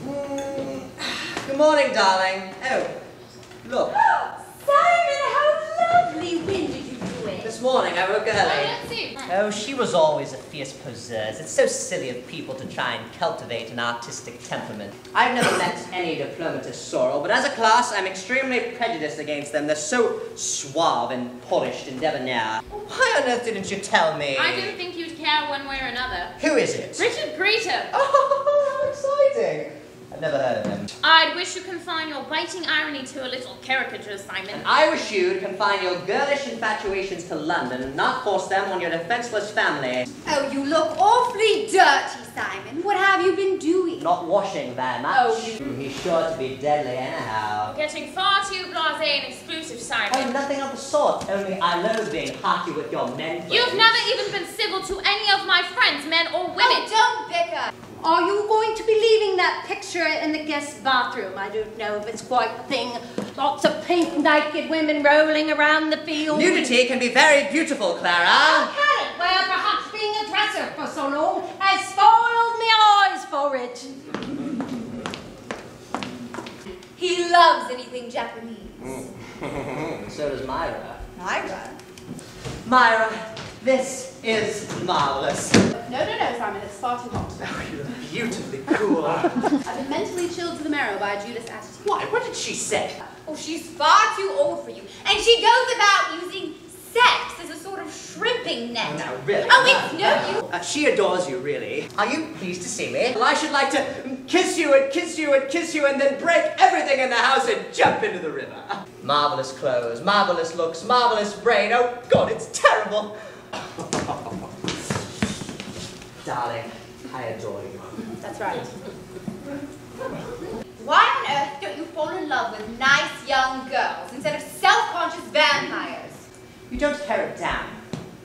Good morning, darling. Oh, look. Simon, how lovely! When did you do it? This morning I woke early. Let's see. Oh, she was always a fierce poseuse. It's so silly of people to try and cultivate an artistic temperament. I've never met any diplomatists, Sorrel, but as a class, I'm extremely prejudiced against them. They're so suave and polished and debonair. Why on earth didn't you tell me? I didn't think you'd care one way or another. Who is it? Richard Greta. Oh, how exciting! I've never heard of him. I'd wish you confine your biting irony to a little caricature, Simon. I wish you'd confine your girlish infatuations to London and not force them on your defenseless family. Oh, you look awfully dirty, Simon. What have you been doing? Not washing very much. Oh, He's sure to be deadly anyhow. Getting far too blasé and exclusive, Simon. Oh, nothing of the sort. Only I loathe being hearty with your men friends. You've never even been civil to any of my friends, men or women. Oh, don't bicker. Are you going to be leaving that picture in the guest bathroom? I don't know if it's quite the thing. Lots of pink naked women rolling around the field. Nudity can be very beautiful, Clara. Okay, well, perhaps being a dresser for so long has spoiled my eyes for it. He loves anything Japanese. So does Myra. Myra? Myra, this is marvelous. No, Simon, it's far too hot. Oh, you're beautifully cool. I've been mentally chilled to the marrow by Judith's attitude. Why? What did she say? Oh, she's far too old for you. And she goes about using sex as a sort of shrimping net. No, really? Oh, it's no use. She adores you, really. Are you pleased to see me? Well, I should like to kiss you and kiss you and kiss you and then break everything in the house and jump into the river. Marvelous clothes, marvelous looks, marvelous brain. Oh, God, it's terrible. Darling, I adore you. That's right. Why on earth don't you fall in love with nice young girls instead of self-conscious vampires? You don't tear it down.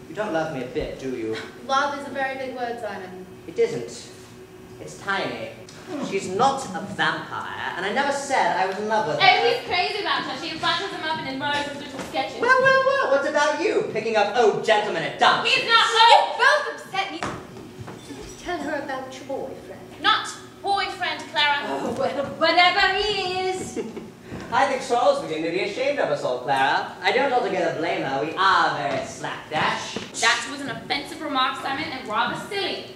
You don't love me a bit, do you? Love is a very big word, Simon. It isn't. It's tiny. She's not a vampire, and I never said I was in love with her. Oh, he's crazy about her. She bunches him up in rows of little sketches. Well, what about you? Picking up old gentlemen at dances? He's not You old. both upset me. Tell her about your boyfriend. Not boyfriend, Clara. Oh, well, whatever he is. I think Sorrel's beginning to be ashamed of us all, Clara. I don't altogether blame her. We are very slapdash. That was an offensive remark, Simon, and rather silly.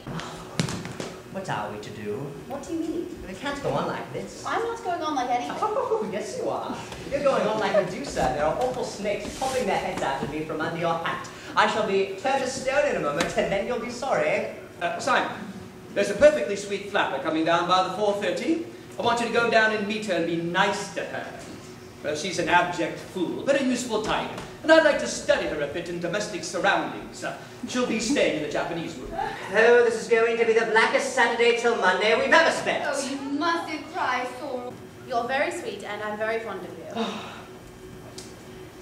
What are we to do? What do you mean? We can't go on like this. I'm not going on like anything. Oh, yes you are. You're going on like Medusa. There are awful snakes popping their heads out at me from under your hat. I shall be turned to stone in a moment, and then you'll be sorry. Simon, there's a perfectly sweet flapper coming down by the 4:30. I want you to go down and meet her and be nice to her. She's an abject fool, but a useful type, and I'd like to study her a bit in domestic surroundings. She'll be staying in the Japanese room. Oh, this is going to be the blackest Saturday till Monday we've ever spent. Oh, you mustn't cry, Sorrel. You're very sweet, and I'm very fond of you.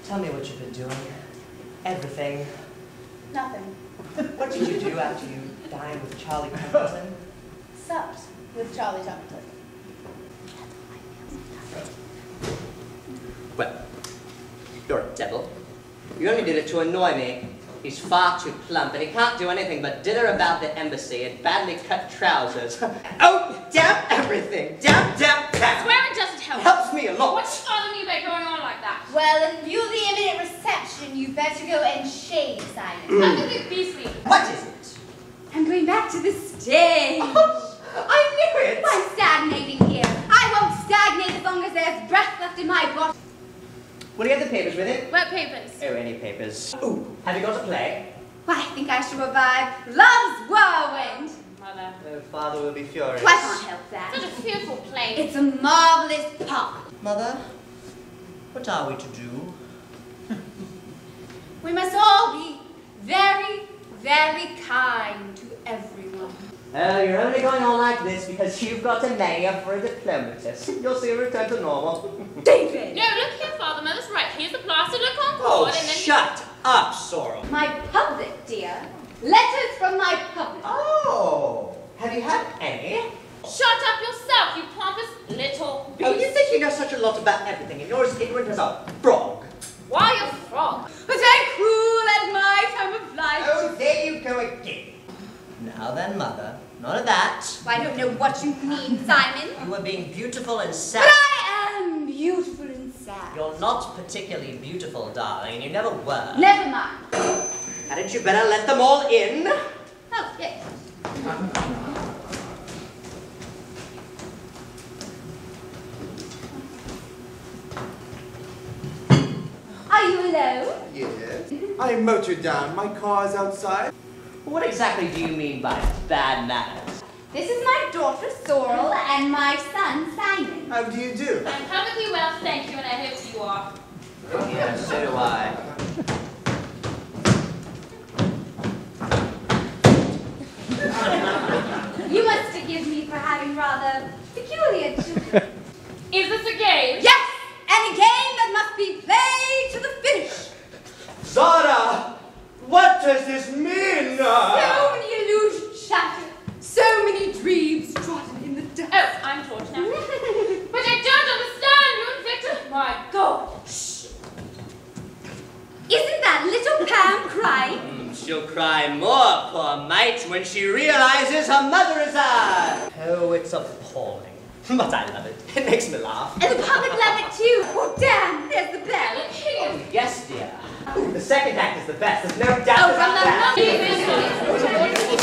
Tell me what you've been doing. Everything. Nothing. What did you do after you dined with Charlie Pendleton? Supped with Charlie Templeton. Well, you're a devil. You only did it to annoy me. He's far too plump, and he can't do anything but dither about the embassy in badly cut trousers. Oh, damn everything! Damn! Swearing doesn't help. Helps me a lot. What's bothering you about going on like that? Well, in view of the imminent reception, you better go and shave, Simon. Utterly beastly. What is it? I'm going back to the stage. I knew it! I'm stagnating here. I won't stagnate as long as there's breath left in my body. Will you have the papers with it? What papers? Oh, any papers. Ooh, have you got a play? Well, I think I should revive Love's Whirlwind. Mother. Oh, Father will be furious. Well, I can't help that. Such a fearful play. It's a marvelous pop. Mother, what are we to do? We must all be very, very kind to everyone. Oh, you're only going on like this because you've got a mania for a diplomatist. You'll see a return to normal. David! No, look here, Father. Mother's right. Here's the plaster de Concord, Oh, and then... shut up, Sorrel. My public, dear. Letters from my public. Oh, have you had any? Shut up yourself, you pompous little beast. Oh, you think you know such a lot about everything, and you're as ignorant as a frog. Why a frog? But I'm cruel at my time of life. Oh, there you go again. Now then, Mother, None of that. I don't know what you mean, Simon. You were being beautiful and sad. But I am beautiful and sad. You're not particularly beautiful, darling, and you never were. Never mind. Hadn't you better let them all in? Oh, yes. Are you alone? Yes. I motored down. My car's outside. What exactly do you mean by bad manners? This is my daughter, Sorrel, and my son, Simon. How do you do? I'm perfectly well, thank you, and I hope you are. Yeah, so do I. You must forgive me for having rather peculiar children. Is this a game? Yes, and a game that must be played to the finish. Zara! What does this mean? So many illusions shattered, so many dreams trodden in the dust. Oh, I'm tortured now. But I don't understand, you and Victor. My God. Isn't that little Pam crying? She'll cry more, poor mite, when she realizes her mother is a... Oh, it's appalling. But I love it. It makes me laugh. And the public love it too. Oh, damn, there's the bell. Oh, yes, dear. The second act is the best. There's no doubt about that.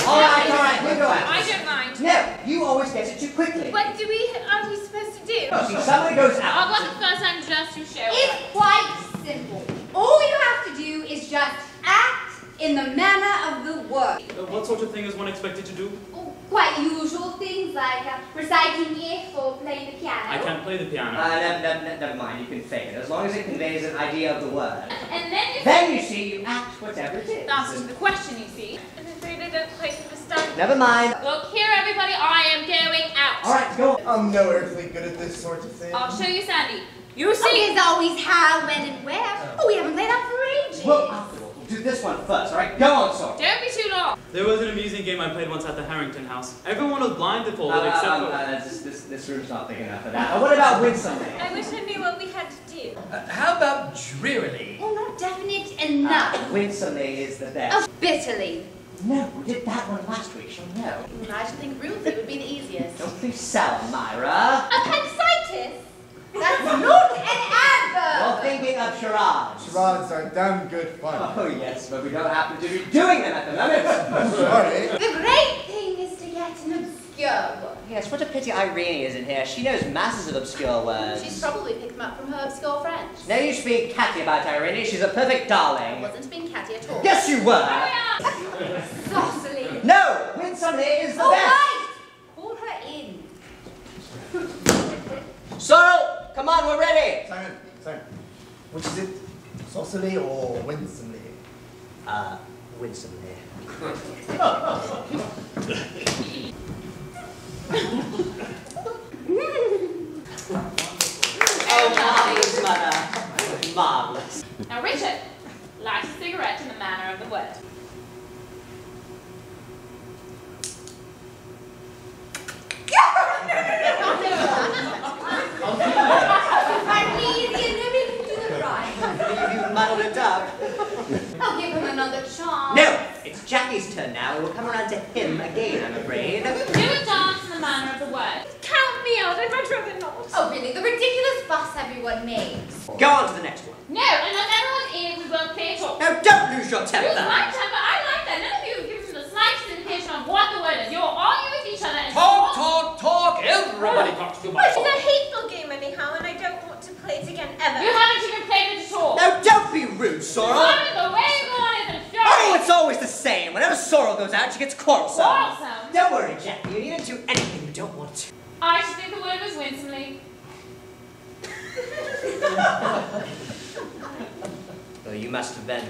All right, you go out. I don't mind. No, you always get it too quickly. What are we supposed to do? See, somebody goes I'll out. go the first time just to show It's quite simple. All you have to do is just act in the manner of the word. What sort of thing is one expected to do? Oh, quite usual things like reciting it or playing the piano. I can't play the piano. Never mind, you can fake it, as long as it conveys an idea of the word. And then Then you see, you act whatever it is. That's the question, you see. I'm afraid I don't quite understand. Never mind. Look here, everybody, I am going out. All right, go on. I'm no earthly good at this sort of thing. I'll show you Sandy. You Oh, see. there's always how, when, and where. Oh, we haven't played that for ages. Well, we'll do this one first, all right? Go on, Sorrel. Don't be too long. There was an amusing game I played once at the Harrington house. Everyone was blindfolded except this room's not big enough for that. What about Winsome? I wish I knew what we had to do. How about drearily? Oh, not definite enough. Winsome is the best. Oh, bitterly. No, we did that one last week, she'll know. I should think Ruthie would be the easiest. Don't please sell, Myra. Appendicitis? That's not an You're adverb. thinking of charades. Charades are damn good fun. Oh, yes, but we don't happen to be doing them at the moment. Sorry. The great thing is to get an obscure word. Yes, what a pity Irene isn't here. She knows masses of obscure words. She's probably picked them up from her obscure friends. No use being catty about Irene. She's a perfect darling. Wasn't being catty at all. Yes, you were. Saucily. No, Winsome is the Oh, best. right. Call her in. Sorrel, come on, we're ready. Simon. Which is it? Saucily or winsomely? Winsomely. Oh, marvelous, mother. Marvelous. Now, Richard, light a cigarette in the manner of the word. Please, you never can do it right. You've muddled it up. I'll give him another chance. No, it's Jackie's turn now. We'll come around to him again, I'm afraid. Do a dance in the manner of the word. Count me out, I'd much rather not. Oh, really? The ridiculous fuss everyone makes. Go on to the next one. No, and when everyone's in, we won't play at all. No, don't lose your Lose temper. my temper, I like that. None of you have given me the slightest indication of what the word is. You're arguing with each other and Talk! Everybody talks too much. It's a hateful game anyhow, and I don't want to play it again ever. you haven't even played it at all. No, don't be rude, Sorrel. Robin, the way you go on isn't fair. Oh, it's always the same. Whenever Sorrel goes out, she gets quarrelsome. Quarrelsome? Don't worry, Jackie. You needn't do anything you don't want to. I should think the word was winsomely. Well, you must have been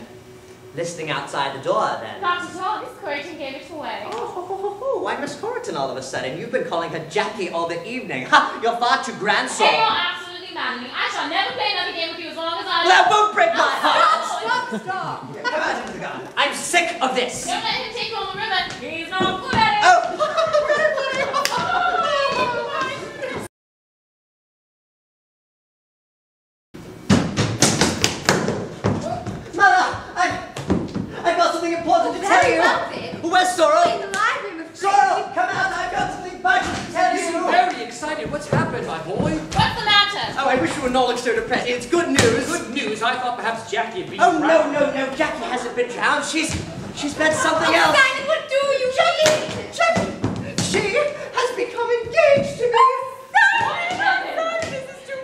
listening outside the door then. Not at all. Miss Corrigan gave it away. Oh, why Miss Corrigan all of a sudden? You've been calling her Jackie all the evening. Ha! You're far too grand, Hey, you're Sorrel. absolutely maddening. I shall never play another game with you as long as I Well, that won't break my heart. Stop. Come out into the garden. I'm sick of this. Don't let him take you on the ribbon. He's not good at it. Oh! Mother, I've got something important to tell you. Very well, then. Where's Sorrel? In the library, I'm afraid. Sorrel, come out excited. What's happened, my boy? What's the matter? Oh, I wish you were not so depressed. It's good news. Good news. I thought perhaps Jackie had been Oh, drowned. no. Jackie hasn't been drowned. She's been something else. Simon, what do you mean? Jackie! She has become engaged to me.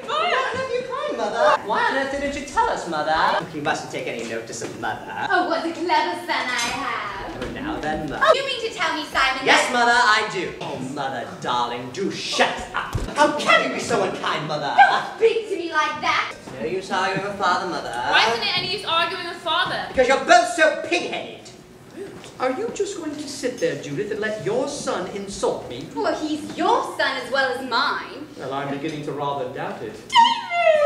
What have you cried, Mother? Why on earth didn't you tell us, Mother? You mustn't take any notice of Mother. Oh, what a clever son I have. Oh, now then, Mother. You mean to tell me, Simon? Yes, Mother, I do. Oh, Mother, darling, do shut up. How can you be so unkind, Mother? Don't speak to me like that. No use arguing with Father, Mother. Why isn't it any use arguing with Father? Because you're both so pig-headed. Are you just going to sit there, Judith, and let your son insult me? Well, he's your son as well as mine. Well, I'm beginning to rather doubt it.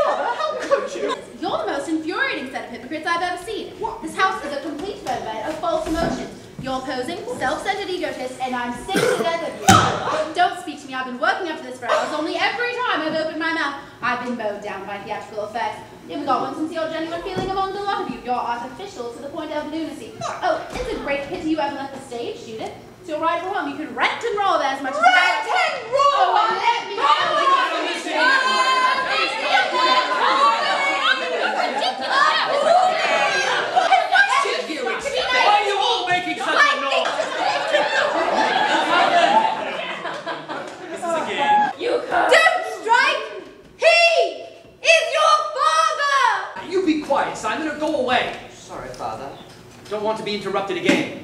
Father, how could you? You're the most infuriating set of hypocrites I've ever seen. This house is a complete bed of false emotions. You're posing, self-centered egotist, and I'm sick to death of you. Don't speak to me. I've been working up to this for hours. Only every time I've opened my mouth, I've been mowed down by theatrical effects. You haven't got one sincere, genuine feeling among the lot of you. You're artificial to the point of lunacy. Oh, it's a great pity you ever left the stage, Judith. It's your right for home. You can rent and roll there as much as you want. Rent and roll! Oh, let me Why are you all making such a noise? This is a game. Don't strike! He is your father! You be quiet, Simon, or go away. Sorry, Father. Don't want to be interrupted again.